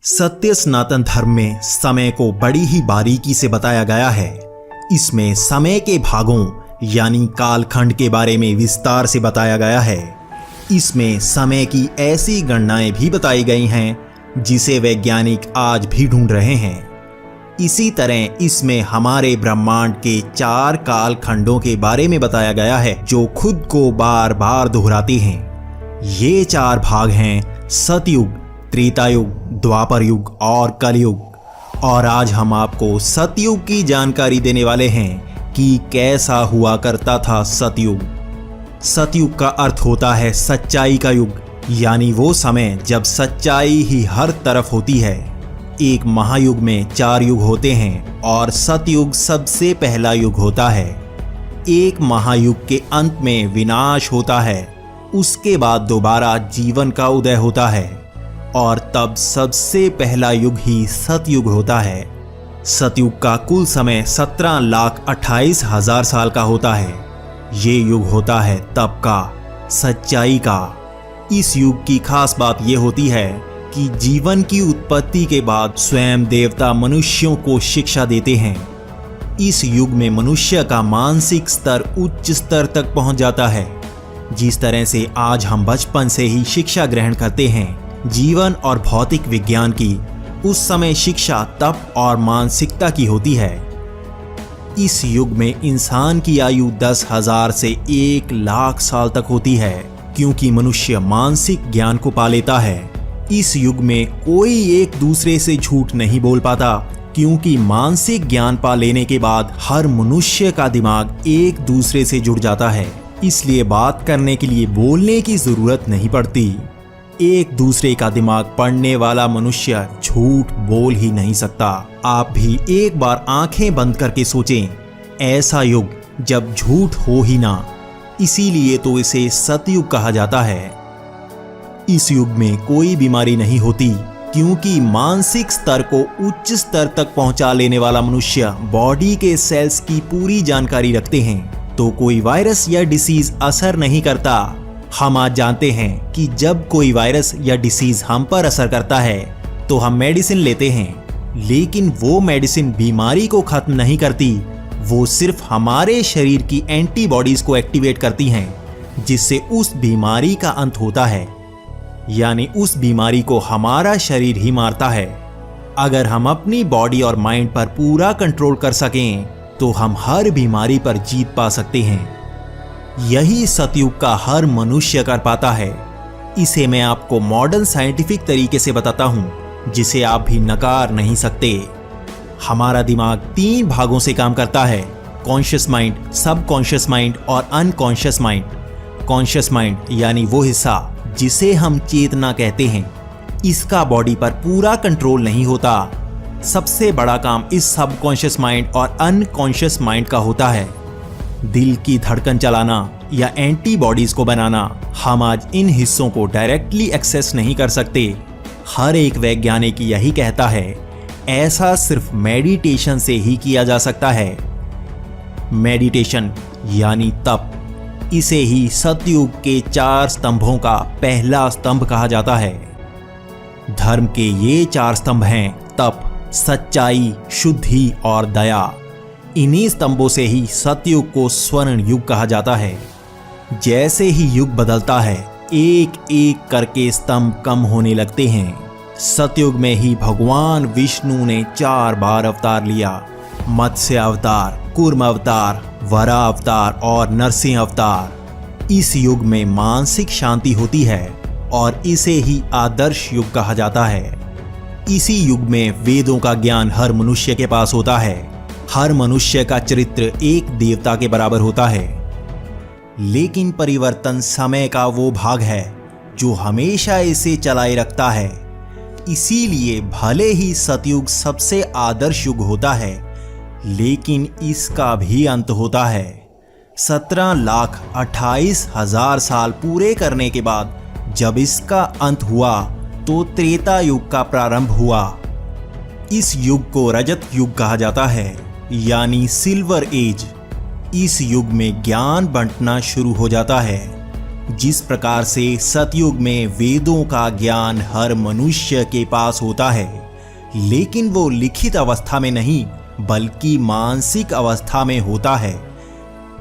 सत्य सनातन धर्म में समय को बड़ी ही बारीकी से बताया गया है। इसमें समय के भागों यानी कालखंड के बारे में विस्तार से बताया गया है। इसमें समय की ऐसी गणनाएं भी बताई गई हैं जिसे वैज्ञानिक आज भी ढूंढ रहे हैं। इसी तरह इसमें हमारे ब्रह्मांड के 4 कालखंडों के बारे में बताया गया है जो खुद को बार बार दोहराते हैं। ये 4 भाग हैं सतयुग, त्रेता युग, द्वापर युग और कलयुग। और आज हम आपको सतयुग की जानकारी देने वाले हैं कि कैसा हुआ करता था सतयुग। सतयुग का अर्थ होता है सच्चाई का युग, यानी वो समय जब सच्चाई ही हर तरफ होती है। एक महायुग में 4 युग होते हैं और सतयुग सबसे पहला युग होता है। एक महायुग के अंत में विनाश होता है, उसके बाद दोबारा जीवन का उदय होता है और तब सबसे पहला युग ही सतयुग होता है। सतयुग का कुल समय 17,28,000 साल का होता है। ये युग होता है तप का, सच्चाई का। इस युग की खास बात यह होती है कि जीवन की उत्पत्ति के बाद स्वयं देवता मनुष्यों को शिक्षा देते हैं। इस युग में मनुष्य का मानसिक स्तर उच्च स्तर तक पहुंच जाता है। जिस तरह से आज हम बचपन से ही शिक्षा ग्रहण करते हैं जीवन और भौतिक विज्ञान की, उस समय शिक्षा तप और मानसिकता की होती है। इस युग में इंसान की आयु 10,000 से 1,00,000 साल तक होती है, क्योंकि मनुष्य मानसिक ज्ञान को पा लेता है। इस युग में कोई एक दूसरे से झूठ नहीं बोल पाता, क्योंकि मानसिक ज्ञान पा लेने के बाद हर मनुष्य का दिमाग एक दूसरे से जुड़ जाता है। इसलिए बात करने के लिए बोलने की जरूरत नहीं पड़ती। एक दूसरे का दिमाग पढ़ने वाला मनुष्य झूठ बोल ही नहीं सकता। आप भी एक बार आंखें बंद करके सोचें, ऐसा युग जब झूठ हो ही ना। इसीलिए तो इसे सतयुग कहा जाता है। इस युग में कोई बीमारी नहीं होती, क्योंकि मानसिक स्तर को उच्च स्तर तक पहुंचा लेने वाला मनुष्य बॉडी के सेल्स की पूरी जानकारी रखते हैं, तो कोई वायरस या डिसीज असर नहीं करता। हम आज जानते हैं कि जब कोई वायरस या डिसीज हम पर असर करता है तो हम मेडिसिन लेते हैं, लेकिन वो मेडिसिन बीमारी को खत्म नहीं करती। वो सिर्फ हमारे शरीर की एंटीबॉडीज को एक्टिवेट करती हैं, जिससे उस बीमारी का अंत होता है, यानी उस बीमारी को हमारा शरीर ही मारता है। अगर हम अपनी बॉडी और माइंड पर पूरा कंट्रोल कर सकें तो हम हर बीमारी पर जीत पा सकते हैं। यही सतयुग का हर मनुष्य कर पाता है। इसे मैं आपको मॉडर्न साइंटिफिक तरीके से बताता हूं, जिसे आप भी नकार नहीं सकते। हमारा दिमाग 3 भागों से काम करता है: कॉन्शियस माइंड, सब कॉन्शियस माइंड और अनकॉन्शियस माइंड। कॉन्शियस माइंड यानी वो हिस्सा जिसे हम चेतना कहते हैं, इसका बॉडी पर पूरा कंट्रोल नहीं होता। सबसे बड़ा काम इस सब कॉन्शियस माइंड और अनकॉन्शियस माइंड का होता है। दिल की धड़कन चलाना या एंटीबॉडीज को बनाना। हम आज इन हिस्सों को डायरेक्टली एक्सेस नहीं कर सकते। हर एक वैज्ञानिक यही कहता है, ऐसा सिर्फ मेडिटेशन से ही किया जा सकता है। मेडिटेशन यानी तप, इसे ही सतयुग के 4 स्तंभों का पहला स्तंभ कहा जाता है। धर्म के ये 4 स्तंभ हैं तप, सच्चाई, शुद्धि और दया। इन्हीं स्तंभों से ही सतयुग को स्वर्ण युग कहा जाता है। जैसे ही युग बदलता है, एक एक करके स्तंभ कम होने लगते हैं। सतयुग में ही भगवान विष्णु ने 4 बार अवतार लिया: मत्स्य अवतार, कूर्म अवतार, वराह अवतार और नरसिंह अवतार। इस युग में मानसिक शांति होती है और इसे ही आदर्श युग कहा जाता है। इसी युग में वेदों का ज्ञान हर मनुष्य के पास होता है। हर मनुष्य का चरित्र एक देवता के बराबर होता है। लेकिन परिवर्तन समय का वो भाग है जो हमेशा इसे चलाए रखता है। इसीलिए भले ही सतयुग सबसे आदर्श युग होता है, लेकिन इसका भी अंत होता है। 17,28,000 साल पूरे करने के बाद जब इसका अंत हुआ तो त्रेता युग का प्रारंभ हुआ। इस युग को रजत युग कहा जाता है, यानी सिल्वर एज। इस युग में ज्ञान बंटना शुरू हो जाता है। जिस प्रकार से सतयुग में वेदों का ज्ञान हर मनुष्य के पास होता है, लेकिन वो लिखित अवस्था में नहीं बल्कि मानसिक अवस्था में होता है,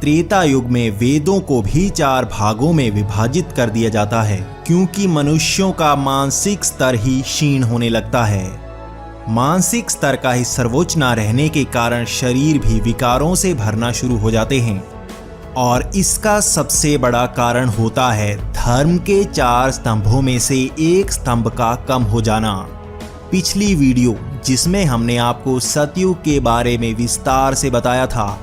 त्रेता युग में वेदों को भी 4 भागों में विभाजित कर दिया जाता है, क्योंकि मनुष्यों का मानसिक स्तर ही क्षीण होने लगता है। मानसिक स्तर का ही सर्वोच्च न रहने के कारण शरीर भी विकारों से भरना शुरू हो जाते हैं, और इसका सबसे बड़ा कारण होता है धर्म के 4 स्तंभों में से एक स्तंभ का कम हो जाना। पिछली वीडियो जिसमें हमने आपको सतयुग के बारे में विस्तार से बताया था,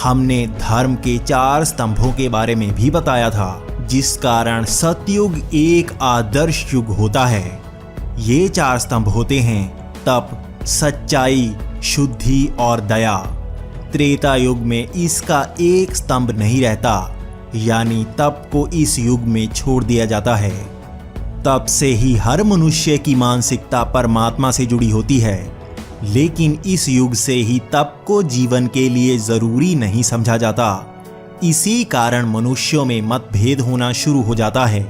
हमने धर्म के 4 स्तंभों के बारे में भी बताया था, जिस कारण सतयुग एक आदर्श युग होता है। ये 4 स्तंभ होते हैं तप, सच्चाई, शुद्धि और दया। त्रेता युग में इसका एक स्तंभ नहीं रहता, यानी तप को इस युग में छोड़ दिया जाता है। तप से ही हर मनुष्य की मानसिकता परमात्मा से जुड़ी होती है, लेकिन इस युग से ही तप को जीवन के लिए जरूरी नहीं समझा जाता। इसी कारण मनुष्यों में मतभेद होना शुरू हो जाता है।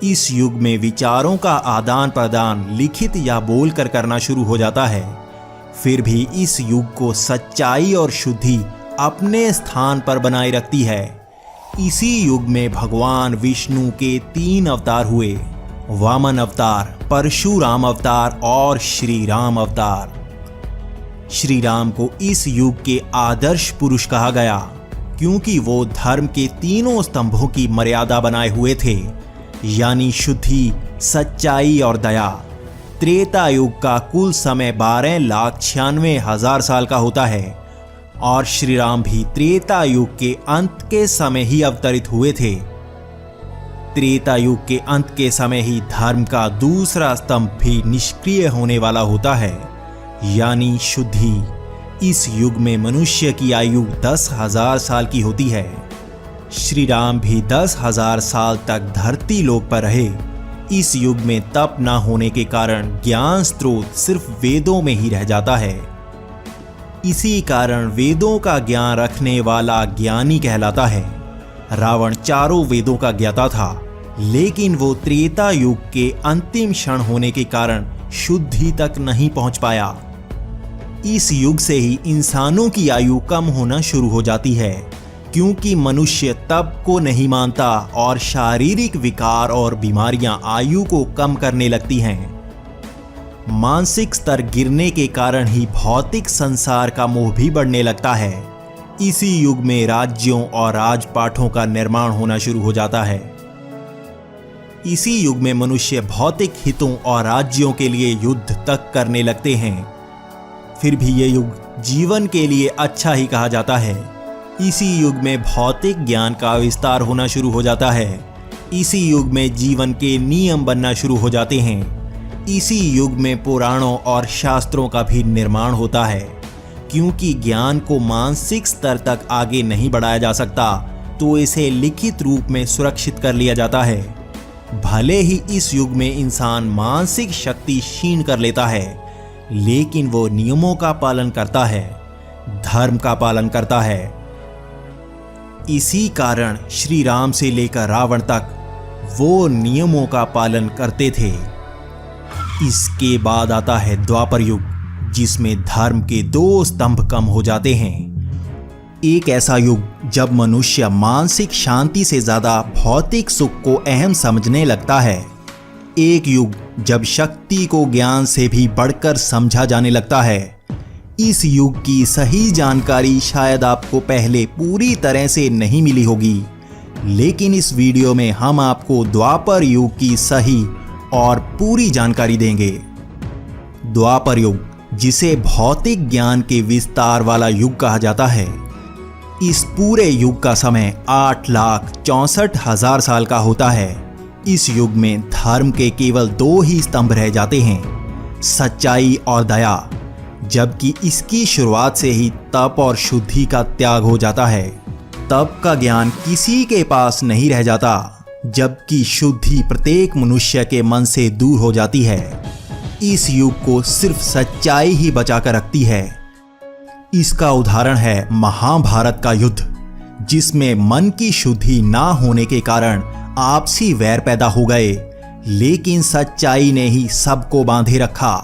इस युग में विचारों का आदान प्रदान लिखित या बोलकर करना शुरू हो जाता है। फिर भी इस युग को सच्चाई और शुद्धि अपने स्थान पर बनाए रखती है। इसी युग में भगवान विष्णु के 3 अवतार हुए, वामन अवतार, परशुराम अवतार और श्री राम अवतार। श्री राम को इस युग के आदर्श पुरुष कहा गया, क्योंकि वो धर्म के 3 स्तंभों की मर्यादा बनाए हुए थे, यानी शुद्धि, सच्चाई और दया। त्रेता युग का कुल समय 12,96,000 साल का होता है, और श्री राम भी त्रेता युग के अंत के समय ही अवतरित हुए थे। त्रेता युग के अंत के समय ही धर्म का दूसरा स्तंभ भी निष्क्रिय होने वाला होता है, यानी शुद्धि। इस युग में मनुष्य की आयु 10,000 साल की होती है। श्री राम भी 10,000 साल तक धरती लोक पर रहे। इस युग में तप न होने के कारण ज्ञान स्रोत सिर्फ वेदों में ही रह जाता है। इसी कारण वेदों का ज्ञान रखने वाला ज्ञानी कहलाता है। रावण 4 वेदों का ज्ञाता था, लेकिन वो त्रेता युग के अंतिम क्षण होने के कारण शुद्धि तक नहीं पहुंच पाया। इस युग से ही इंसानों की आयु कम होना शुरू हो जाती है, क्योंकि मनुष्य तप को नहीं मानता और शारीरिक विकार और बीमारियां आयु को कम करने लगती हैं। मानसिक स्तर गिरने के कारण ही भौतिक संसार का मोह भी बढ़ने लगता है। इसी युग में राज्यों और राजपाठों का निर्माण होना शुरू हो जाता है। इसी युग में मनुष्य भौतिक हितों और राज्यों के लिए युद्ध तक करने लगते हैं। फिर भी ये युग जीवन के लिए अच्छा ही कहा जाता है। इसी युग में भौतिक ज्ञान का विस्तार होना शुरू हो जाता है। इसी युग में जीवन के नियम बनना शुरू हो जाते हैं। इसी युग में पुराणों और शास्त्रों का भी निर्माण होता है, क्योंकि ज्ञान को मानसिक स्तर तक आगे नहीं बढ़ाया जा सकता, तो इसे लिखित रूप में सुरक्षित कर लिया जाता है। भले ही इस युग में इंसान मानसिक शक्ति क्षीण कर लेता है, लेकिन वो नियमों का पालन करता है, धर्म का पालन करता है। इसी कारण श्री राम से लेकर रावण तक वो नियमों का पालन करते थे। इसके बाद आता है द्वापर युग, जिसमें धर्म के 2 स्तंभ कम हो जाते हैं। एक ऐसा युग जब मनुष्य मानसिक शांति से ज्यादा भौतिक सुख को अहम समझने लगता है। एक युग जब शक्ति को ज्ञान से भी बढ़कर समझा जाने लगता है। इस युग की सही जानकारी शायद आपको पहले पूरी तरह से नहीं मिली होगी, लेकिन इस वीडियो में हम आपको द्वापर युग की सही और पूरी जानकारी देंगे। द्वापर युग, जिसे भौतिक ज्ञान के विस्तार वाला युग कहा जाता है, इस पूरे युग का समय 8,64,000 साल का होता है। इस युग में धर्म के केवल 2 ही स्तंभ रह जाते हैं, सच्चाई और दया, जबकि इसकी शुरुआत से ही तप और शुद्धि का त्याग हो जाता है। तप का ज्ञान किसी के पास नहीं रह जाता, जबकि शुद्धि प्रत्येक मनुष्य के मन से दूर हो जाती है। इस युग को सिर्फ सच्चाई ही बचा कर रखती है। इसका उदाहरण है महाभारत का युद्ध, जिसमें मन की शुद्धि ना होने के कारण आपसी वैर पैदा हो गए, लेकिन सच्चाई ने ही सबको बांधे रखा।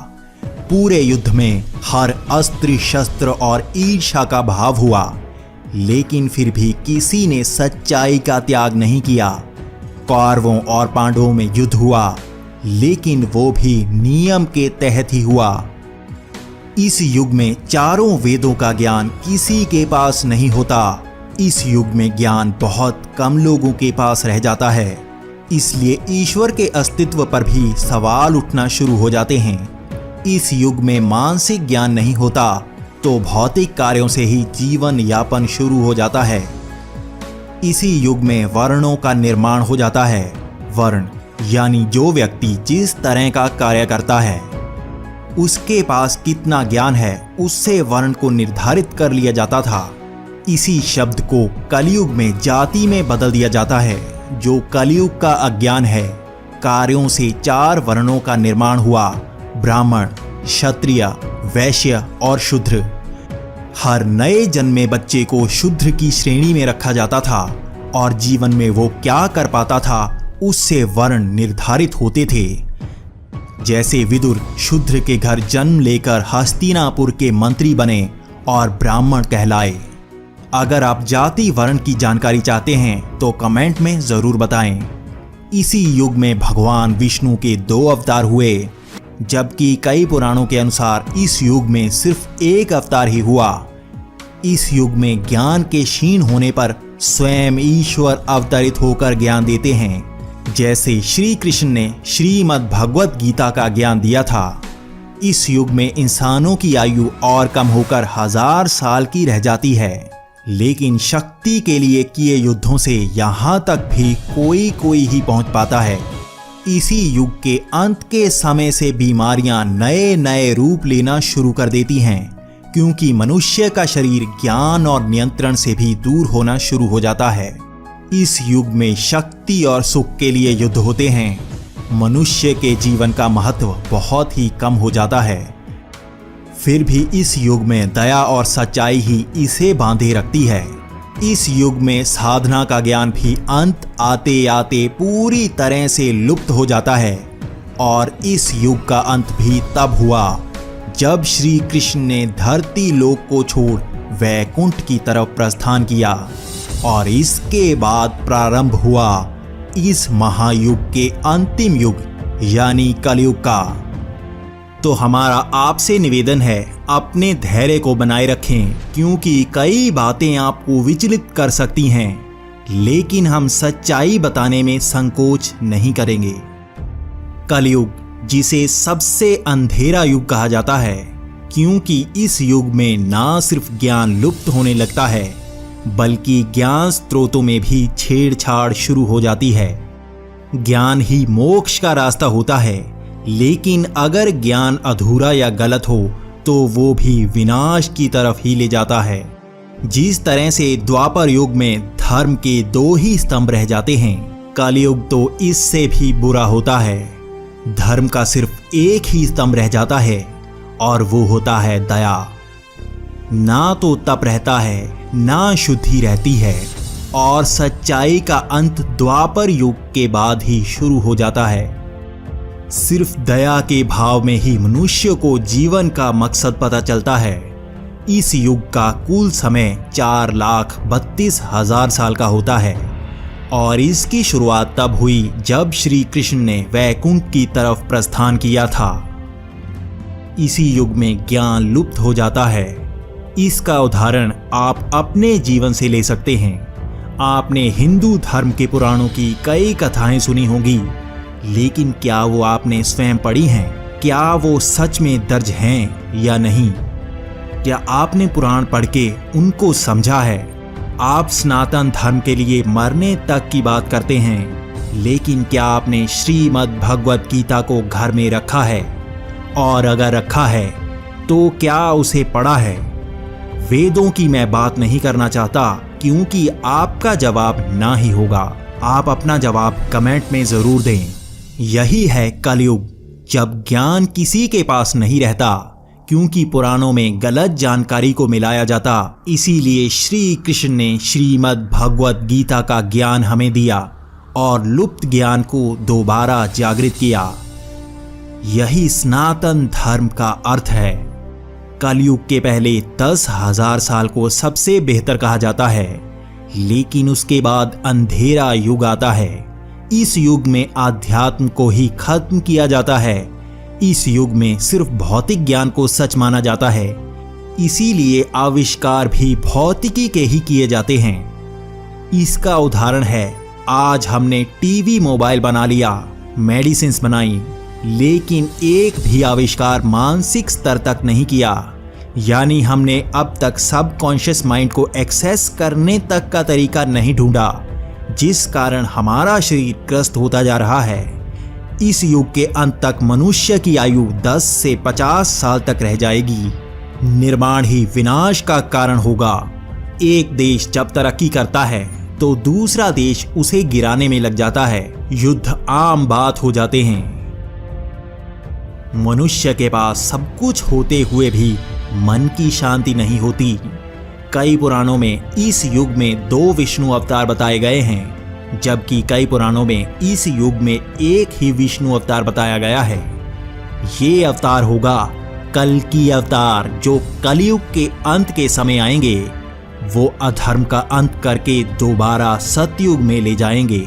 पूरे युद्ध में हर अस्त्र शस्त्र और ईर्ष्या का भाव हुआ, लेकिन फिर भी किसी ने सच्चाई का त्याग नहीं किया। कौरवों और पांडवों में युद्ध हुआ, लेकिन वो भी नियम के तहत ही हुआ। इस युग में चारों वेदों का ज्ञान किसी के पास नहीं होता। इस युग में ज्ञान बहुत कम लोगों के पास रह जाता है, इसलिए ईश्वर के अस्तित्व पर भी सवाल उठना शुरू हो जाते हैं। इस युग में मानसिक ज्ञान नहीं होता, तो भौतिक कार्यों से ही जीवन यापन शुरू हो जाता है। इसी युग में वर्णों का निर्माण हो जाता है। वर्ण यानी जो व्यक्ति जिस तरह का कार्य करता है, उसके पास कितना ज्ञान है, उससे वर्ण को निर्धारित कर लिया जाता था। इसी शब्द को कलयुग में जाति में बदल दिया जाता है। जो कलयुग का अज्ञान है, कार्यों से 4 वर्णों का निर्माण हुआ: ब्राह्मण, क्षत्रिय, वैश्य और शूद्र। हर नए जन्मे बच्चे को शूद्र की श्रेणी में रखा जाता था और जीवन में वो क्या कर पाता था, उससे वर्ण निर्धारित होते थे। जैसे विदुर शूद्र के घर जन्म लेकर हस्तिनापुर के मंत्री बने और ब्राह्मण कहलाए। अगर आप जाति वर्ण की जानकारी चाहते हैं तो कमेंट में जरूर बताएं। इसी युग में भगवान विष्णु के 2 अवतार हुए, जबकि कई पुराणों के अनुसार इस युग में सिर्फ 1 अवतार ही हुआ। इस युग में ज्ञान के क्षीण होने पर स्वयं ईश्वर अवतरित होकर ज्ञान देते हैं। जैसे श्री कृष्ण ने श्रीमद् भगवत गीता का ज्ञान दिया था। इस युग में इंसानों की आयु और कम होकर 1000 साल की रह जाती है, लेकिन शक्ति के लिए किए युद्धों से यहाँ तक भी कोई ही पहुँच पाता है। इसी युग के अंत के समय से बीमारियां नए नए रूप लेना शुरू कर देती हैं, क्योंकि मनुष्य का शरीर ज्ञान और नियंत्रण से भी दूर होना शुरू हो जाता है। इस युग में शक्ति और सुख के लिए युद्ध होते हैं। मनुष्य के जीवन का महत्व बहुत ही कम हो जाता है। फिर भी इस युग में दया और सच्चाई ही इसे बांधे रखती है। इस युग में साधना का ज्ञान भी अंत आते आते पूरी तरह से लुप्त हो जाता है। और इस युग का अंत भी तब हुआ जब श्री कृष्ण ने धरती लोक को छोड़ वैकुंठ की तरफ प्रस्थान किया, और इसके बाद प्रारंभ हुआ इस महायुग के अंतिम युग यानी कलयुग का। तो हमारा आपसे निवेदन है, अपने धैर्य को बनाए रखें, क्योंकि कई बातें आपको विचलित कर सकती हैं, लेकिन हम सच्चाई बताने में संकोच नहीं करेंगे। कलयुग, जिसे सबसे अंधेरा युग कहा जाता है, क्योंकि इस युग में ना सिर्फ ज्ञान लुप्त होने लगता है, बल्कि ज्ञान स्रोतों में भी छेड़छाड़ शुरू हो जाती है। ज्ञान ही मोक्ष का रास्ता होता है, लेकिन अगर ज्ञान अधूरा या गलत हो तो वो भी विनाश की तरफ ही ले जाता है। जिस तरह से द्वापर युग में धर्म के 2 ही स्तंभ रह जाते हैं, कलयुग तो इससे भी बुरा होता है। धर्म का सिर्फ एक ही स्तंभ रह जाता है, और वो होता है दया। ना तो तप रहता है, ना शुद्धि रहती है, और सच्चाई का अंत द्वापर युग के बाद ही शुरू हो जाता है। सिर्फ दया के भाव में ही मनुष्य को जीवन का मकसद पता चलता है। इस युग का कुल समय 4,32,000 साल का होता है, और इसकी शुरुआत तब हुई जब श्री कृष्ण ने वैकुंठ की तरफ प्रस्थान किया था। इसी युग में ज्ञान लुप्त हो जाता है। इसका उदाहरण आप अपने जीवन से ले सकते हैं। आपने हिंदू धर्म के पुराणों की कई कथाएं सुनी होंगी, लेकिन क्या वो आपने स्वयं पढ़ी हैं? क्या वो सच में दर्ज हैं या नहीं? क्या आपने पुराण पढ़ के उनको समझा है? आप सनातन धर्म के लिए मरने तक की बात करते हैं, लेकिन क्या आपने श्रीमद् भगवत गीता को घर में रखा है? और अगर रखा है तो क्या उसे पढ़ा है? वेदों की मैं बात नहीं करना चाहता, क्योंकि आपका जवाब ना ही होगा। आप अपना जवाब कमेंट में जरूर दें। यही है कलयुग, जब ज्ञान किसी के पास नहीं रहता, क्योंकि पुराणों में गलत जानकारी को मिलाया जाता। इसीलिए श्री कृष्ण ने श्रीमद् भगवत गीता का ज्ञान हमें दिया, और लुप्त ज्ञान को दोबारा जागृत किया। यही सनातन धर्म का अर्थ है। कलयुग के पहले 10,000 साल को सबसे बेहतर कहा जाता है, लेकिन उसके बाद अंधेरा युग आता है। इस युग में आध्यात्म को ही खत्म किया जाता है। इस युग में सिर्फ भौतिक ज्ञान को सच माना जाता है, इसीलिए आविष्कार भी भौतिकी के ही किए जाते हैं। इसका उदाहरण है, आज हमने टीवी मोबाइल बना लिया, मेडिसिन्स बनाई, लेकिन एक भी आविष्कार मानसिक स्तर तक नहीं किया। यानी हमने अब तक सबकॉन्शियस माइंड को एक्सेस करने तक का तरीका नहीं ढूंढा, जिस कारण हमारा शरीर ग्रस्त होता जा रहा है। इस युग के अंत तक मनुष्य की आयु 10 से 50 साल तक रह जाएगी। निर्माण ही विनाश का कारण होगा। एक देश जब तरक्की करता है तो दूसरा देश उसे गिराने में लग जाता है। युद्ध आम बात हो जाते हैं। मनुष्य के पास सब कुछ होते हुए भी मन की शांति नहीं होती। कई पुराणों में इस युग में 2 विष्णु अवतार बताए गए हैं, जबकि कई पुराणों में इस युग में एक ही विष्णु अवतार बताया गया है। ये अवतार होगा कल्कि अवतार, जो कलयुग के अंत के समय आएंगे। वो अधर्म का अंत करके दोबारा सतयुग में ले जाएंगे।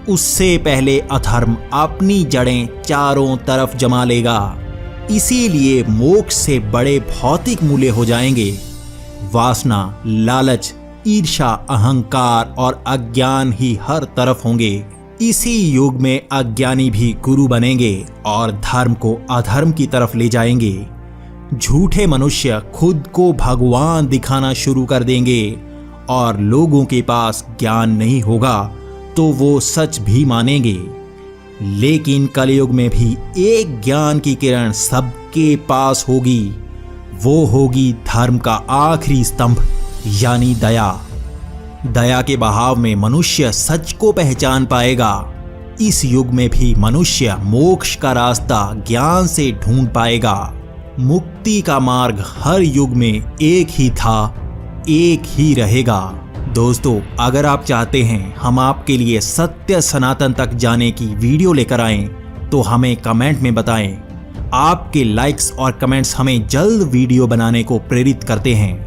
उससे पहले अधर्म अपनी जड़ें चारों तरफ जमा लेगा, इसीलिए मोक्ष से बड़े भौतिक मूल्य हो जाएंगे। वासना, लालच, ईर्ष्या, अहंकार और अज्ञान ही हर तरफ होंगे। इसी युग में अज्ञानी भी गुरु बनेंगे और धर्म को अधर्म की तरफ ले जाएंगे। झूठे मनुष्य खुद को भगवान दिखाना शुरू कर देंगे और लोगों के पास ज्ञान नहीं होगा तो वो सच भी मानेंगे। लेकिन कलयुग में भी एक ज्ञान की किरण सबके पास होगी। वो होगी धर्म का आखिरी स्तंभ, यानी दया। दया के बहाव में मनुष्य सच को पहचान पाएगा। इस युग में भी मनुष्य मोक्ष का रास्ता ज्ञान से ढूंढ पाएगा। मुक्ति का मार्ग हर युग में एक ही था, एक ही रहेगा। दोस्तों, अगर आप चाहते हैं हम आपके लिए सत्य सनातन तक जाने की वीडियो लेकर आएं, तो हमें कमेंट में बताएं। आपके लाइक्स और कमेंट्स हमें जल्द वीडियो बनाने को प्रेरित करते हैं।